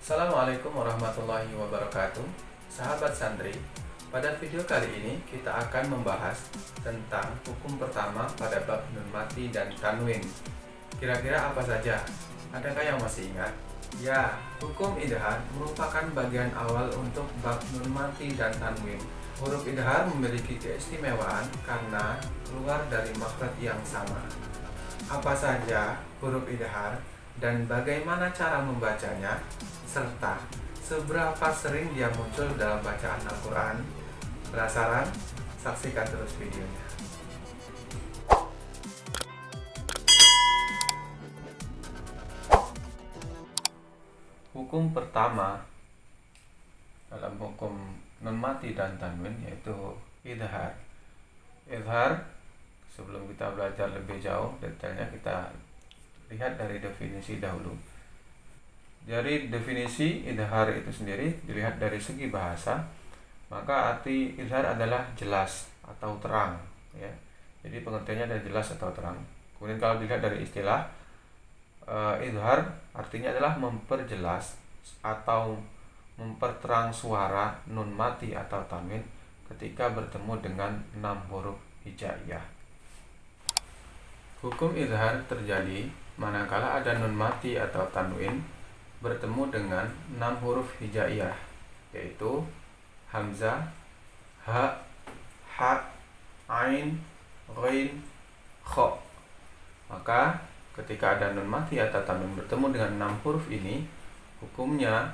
Assalamualaikum warahmatullahi wabarakatuh. Sahabat santri, pada video kali ini kita akan membahas tentang hukum pertama pada bab nun mati dan tanwin. Kira-kira apa saja? Adakah yang masih ingat? Ya, hukum idhar merupakan bagian awal untuk bab nun mati dan tanwin. Huruf idhar memiliki keistimewaan karena keluar dari makhraj yang sama. Apa saja huruf idhar dan bagaimana cara membacanya, serta seberapa sering dia muncul dalam bacaan Al-Quran? Penasaran? Saksikan terus videonya. Hukum pertama dalam hukum nun mati dan tanwin yaitu idhar. Idhar, sebelum kita belajar lebih jauh detailnya, kita lihat dari definisi dahulu. Dari definisi idhar itu sendiri dilihat dari segi bahasa, maka arti idhar adalah jelas atau terang, ya. Jadi pengertiannya adalah jelas atau terang. Kemudian kalau dilihat dari istilah, idhar artinya adalah memperjelas atau memperterang suara nun mati atau tanwin ketika bertemu dengan 6 huruf hijaiyah. Hukum idhar terjadi manakala ada nun mati atau tanwin bertemu dengan 6 huruf hijaiyah, yaitu hamzah, ha, ain, ghain, kha. Maka ketika ada nun mati atau tanwin bertemu dengan 6 huruf ini, hukumnya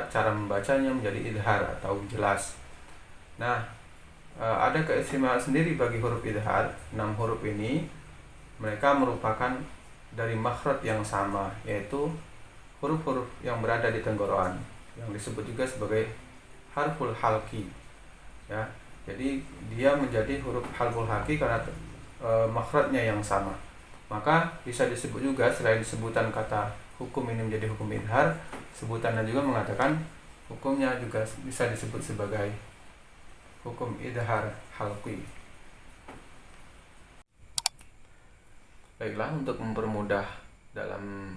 cara membacanya menjadi idhar atau jelas. Nah, ada keistimewaan sendiri bagi huruf idhar. 6 huruf ini mereka merupakan dari makhraj yang sama, yaitu huruf-huruf yang berada di tenggorokan, yang disebut juga sebagai harful halki, ya. Jadi dia menjadi huruf harful halki karena makhrajnya yang sama. Maka bisa disebut juga, selain sebutan kata hukum ini menjadi hukum idhar, sebutannya juga mengatakan hukumnya juga bisa disebut sebagai hukum idhar halqi. Baiklah, untuk mempermudah dalam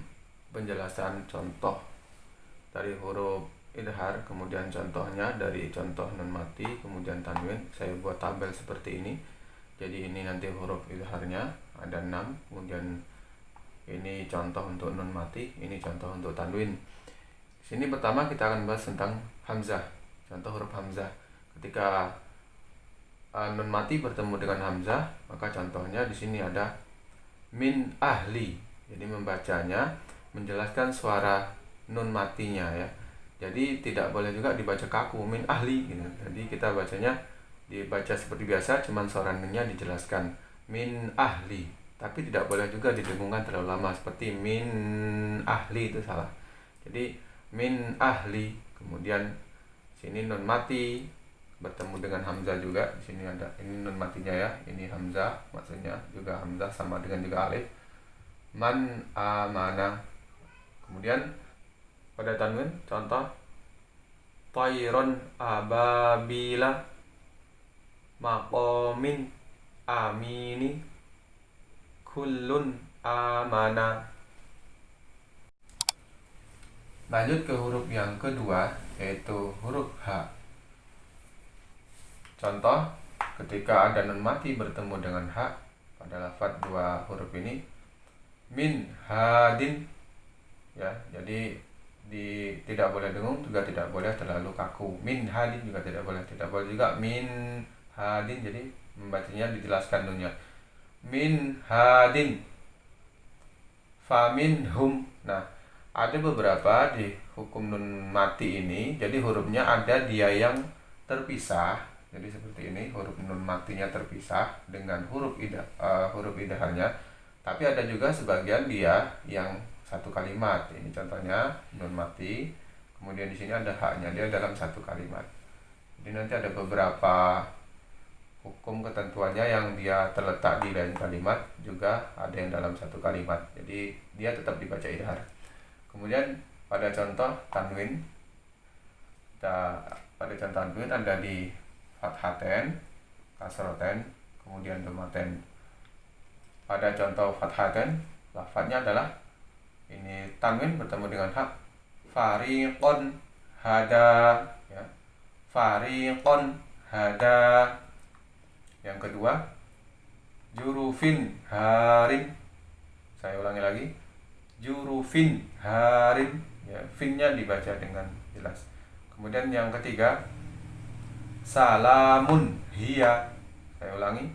penjelasan contoh dari huruf idhar, kemudian contohnya dari contoh nun mati, kemudian tanwin, saya buat tabel seperti ini. Jadi ini nanti huruf idharnya ada 6, kemudian ini contoh untuk nun mati, ini contoh untuk tanwin. Sini pertama kita akan bahas tentang hamzah, contoh huruf hamzah. Ketika nun mati bertemu dengan hamzah, maka contohnya di sini ada min ahli. Jadi membacanya menjelaskan suara nun matinya, ya. Jadi tidak boleh juga dibaca kaku min ahli gitu. Jadi kita bacanya dibaca seperti biasa, cuman suara nunnya dijelaskan min ahli. Tapi tidak boleh juga didengungkan terlalu lama seperti min ahli, itu salah. Jadi min ahli, kemudian sini nun mati bertemu dengan hamzah juga. Di sini ada, ini nun matinya, ya. Ini hamzah, maksudnya juga hamzah sama dengan juga alif. Man amana. Kemudian pada tanwin contoh tayron ababila maqamin amini kullun amana. Lanjut ke huruf yang kedua, yaitu huruf H. Contoh ketika ada nun mati bertemu dengan H pada lafaz 2 huruf ini, min hadin, ya. Jadi tidak boleh dengung, juga tidak boleh terlalu kaku. Min hadin juga tidak boleh juga min hadin. Jadi membacanya dijelaskan nunnya min hadin, faminhum. Nah, ada beberapa di hukum nun mati ini, jadi hurufnya ada dia yang terpisah. Jadi seperti ini, huruf nun matinya terpisah dengan huruf idharnya. Tapi ada juga sebagian dia yang satu kalimat. Ini contohnya nun mati, kemudian di sini ada haknya, dia dalam satu kalimat. Jadi nanti ada beberapa hukum ketentuannya yang dia terletak di lain kalimat, juga ada yang dalam satu kalimat. Jadi dia tetap dibaca idhar. Kemudian pada contoh tanwin, ada di fathaten, kasroten, kemudian domaten. Pada contoh fathaten, lafadznya adalah ini tanwin bertemu dengan hak, fariqon hada, ya. Fariqon hada. Yang kedua, jurufin harin. Saya ulangi lagi, jurufin harin, ya, finnya dibaca dengan jelas. Kemudian yang ketiga, salamun hiya. Saya ulangi,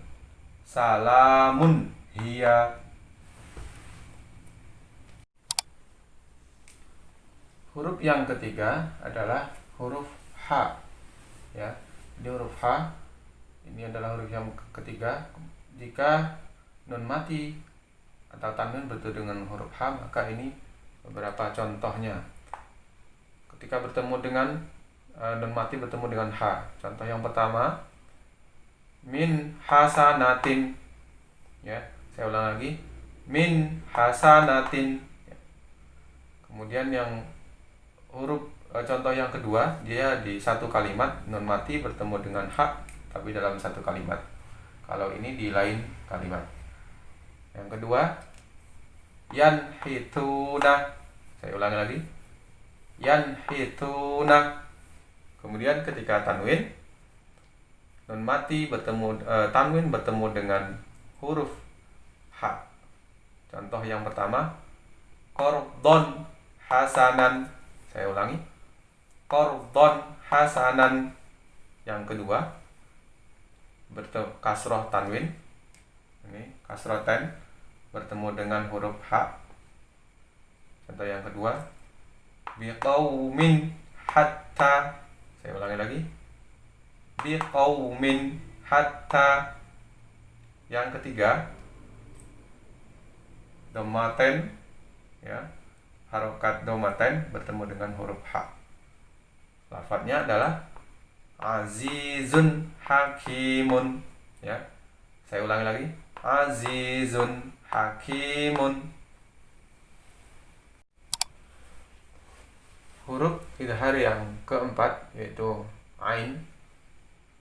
salamun hiya. Huruf yang ketiga adalah huruf H, ya. Jadi huruf H ini adalah huruf yang ketiga. Jika nun mati atau tanwin bertemu dengan huruf H, maka ini beberapa contohnya. Ketika bertemu dengan nun mati bertemu dengan H. Contoh yang pertama, min hasanatin, ya. Saya ulang lagi, min hasanatin. Kemudian yang huruf contoh yang kedua, dia di satu kalimat, nun mati bertemu dengan H tapi dalam satu kalimat. Kalau ini di lain kalimat. Yang kedua, yanhituna. Saya ulangi lagi, yanhituna. Kemudian ketika tanwin, nun mati bertemu tanwin bertemu dengan huruf H. Contoh yang pertama, qardon hasanan. Saya ulangi, qardon hasanan. Yang kedua, kasroh tanwin, ini kasroh ten bertemu dengan huruf H. Contoh yang kedua, biqaumin hatta. Saya ulangi lagi, biqaumin hatta. Yang ketiga, domaten, ya, harokat domaten bertemu dengan huruf H. Lafadznya adalah azizun hakimun, ya. Saya ulangi lagi, azizun hakimun. Huruf idhar yang keempat yaitu ain.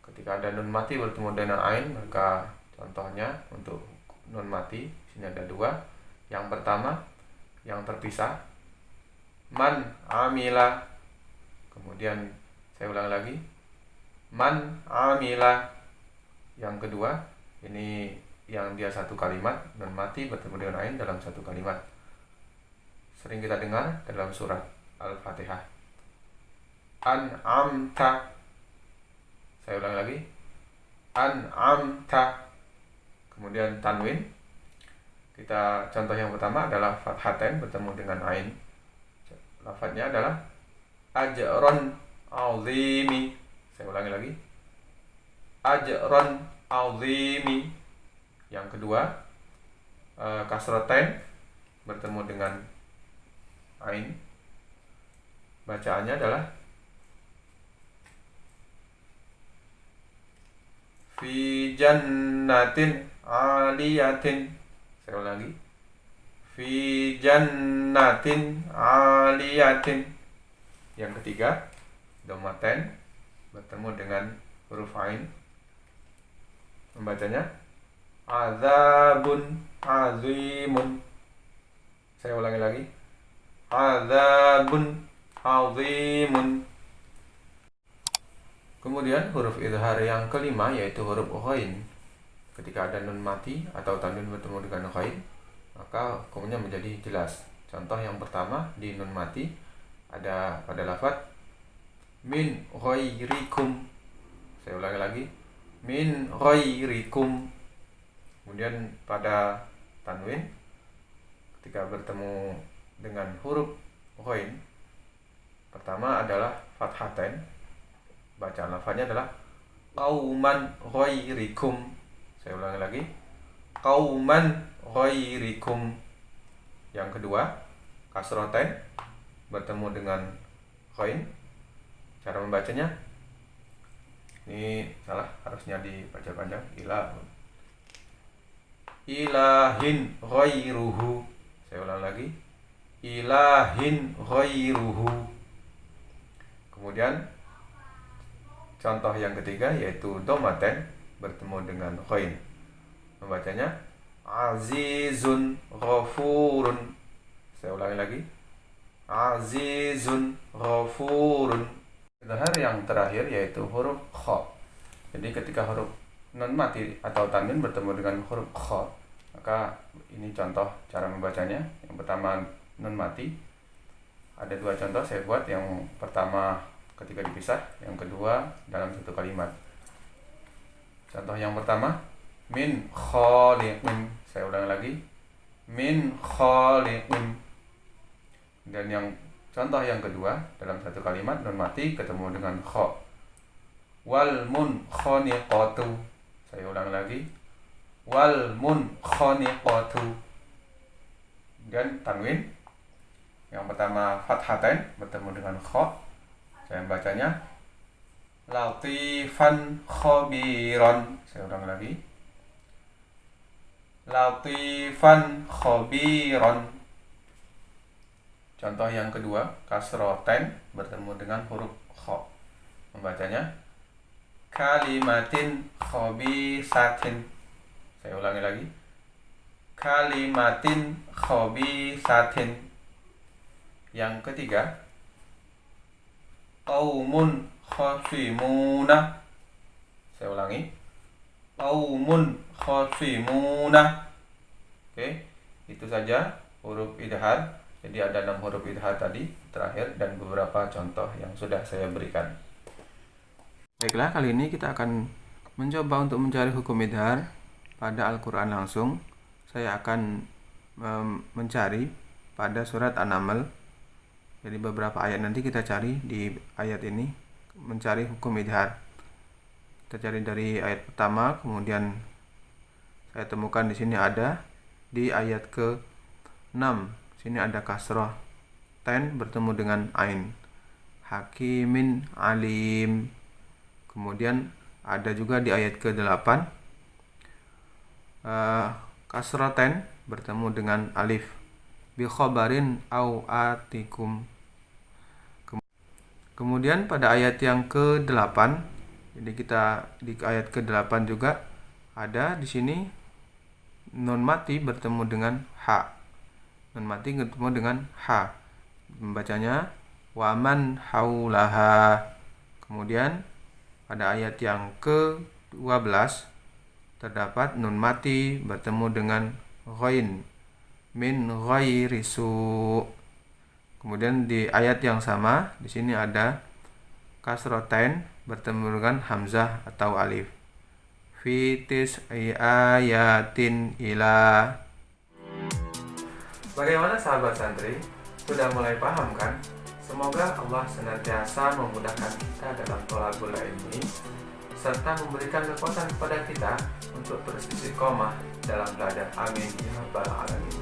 Ketika ada nun mati bertemu dengan ain, maka contohnya untuk nun mati sini ada dua. Yang pertama yang terpisah, man amila. Kemudian saya ulang lagi, man amila. Yang kedua, ini yang dia satu kalimat, nun mati bertemu dengan ain dalam satu kalimat. Sering kita dengar dalam surat Al-Fatihah, an'amta. Saya ulang lagi, an'amta. Kemudian tanwin, kita contoh yang pertama adalah fathatain bertemu dengan ain. Lafadznya adalah ajron azimi. Saya ulangi lagi, ajron azimi. Yang kedua, kasrotain bertemu dengan ain. Bacaannya adalah fi jannatin aliyatin. Saya ulangi, fi jannatin aliyatin. Yang ketiga, domaten bertemu dengan huruf ain. Membacanya azabun azimun. Saya ulangi lagi, azabun azimun. Kemudian huruf idhar yang kelima yaitu huruf ghain. Ketika ada nun mati atau tanwin bertemu dengan ghain, maka hukumnya menjadi jelas. Contoh yang pertama, di nun mati ada pada lafaz min ghairikum. Saya ulangi lagi, min ghairikum. Kemudian pada tanwin ketika bertemu dengan huruf ghain, pertama adalah fathatain. Bacaan lafaznya adalah qauman ghairikum. Saya ulangi lagi, qauman ghairikum. Yang kedua, kasrotain bertemu dengan ghain. Cara membacanya ini salah, harusnya dibaca panjang, ilahin ghairuhu. Saya ulang lagi, ilahin ghairuhu. Kemudian contoh yang ketiga yaitu domaten bertemu dengan ghain. Membacanya azizun ghafurun. Saya ulangi lagi, azizun, ghafurun. Idhar yang terakhir yaitu huruf kha. Jadi ketika huruf nun mati atau tanwin bertemu dengan huruf kha, maka ini contoh cara membacanya. Yang pertama nun mati. Ada dua contoh saya buat. Yang pertama ketika dipisah, yang kedua dalam satu kalimat. Contoh yang pertama, min khaliqin. Saya ulang lagi, min khaliqin. Dan yang contoh yang kedua dalam satu kalimat nun mati ketemu dengan kha. Wal munkhaniqatu. Saya ulang lagi, wal munkhaniqatu. Dan tanwin. Yang pertama fathatain bertemu dengan kha. Saya bacanya latifan khabiran. Saya ulang lagi, latifan khabiran. Contoh yang kedua, kasroten bertemu dengan huruf kha. Membacanya kalimatin khabisatin. Saya ulangi lagi, kalimatin khabisatin. Yang ketiga, qaumun khasimuna. Saya ulangi, qaumun khasimuna. Oke, itu saja huruf idhar. Jadi ada 6 huruf idhar tadi terakhir dan beberapa contoh yang sudah saya berikan. Baiklah, kali ini kita akan mencoba untuk mencari hukum idhar pada Al-Quran langsung. Saya akan mencari pada surat An-Naml. Jadi beberapa ayat nanti kita cari di ayat ini, mencari hukum idhar. Kita cari dari ayat pertama, kemudian saya temukan di sini ada di ayat ke-6. Sini ada kasrah ten bertemu dengan ain. Hakimin alim. Kemudian ada juga di ayat ke-8 kasrah ten bertemu dengan alif. Bi khabarin au atikum. Kemudian pada ayat yang ke-8, jadi kita di ayat ke-8 juga ada di sini nun mati bertemu dengan ha. Nun mati bertemu dengan ha. Membacanya waman haulaha. Kemudian pada ayat yang ke-12 terdapat nun mati bertemu dengan ghain. Min ghairi su. Kemudian di ayat yang sama di sini ada kasrotain bertemu dengan hamzah atau alif. Fi tis'i ayatin ila. Bagaimana sahabat santri? Sudah mulai paham kan? Semoga Allah senantiasa memudahkan kita dalam thalabul ilmi serta memberikan kekuatan kepada kita untuk terus istiqomah dalam belajar. Amin ya rabbal alamin.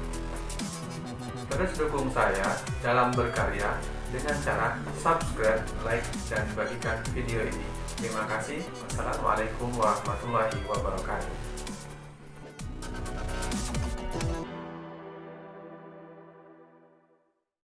Terus dukung saya dalam berkarya dengan cara subscribe, like, dan bagikan video ini. Terima kasih. Wassalamualaikum warahmatullahi wabarakatuh.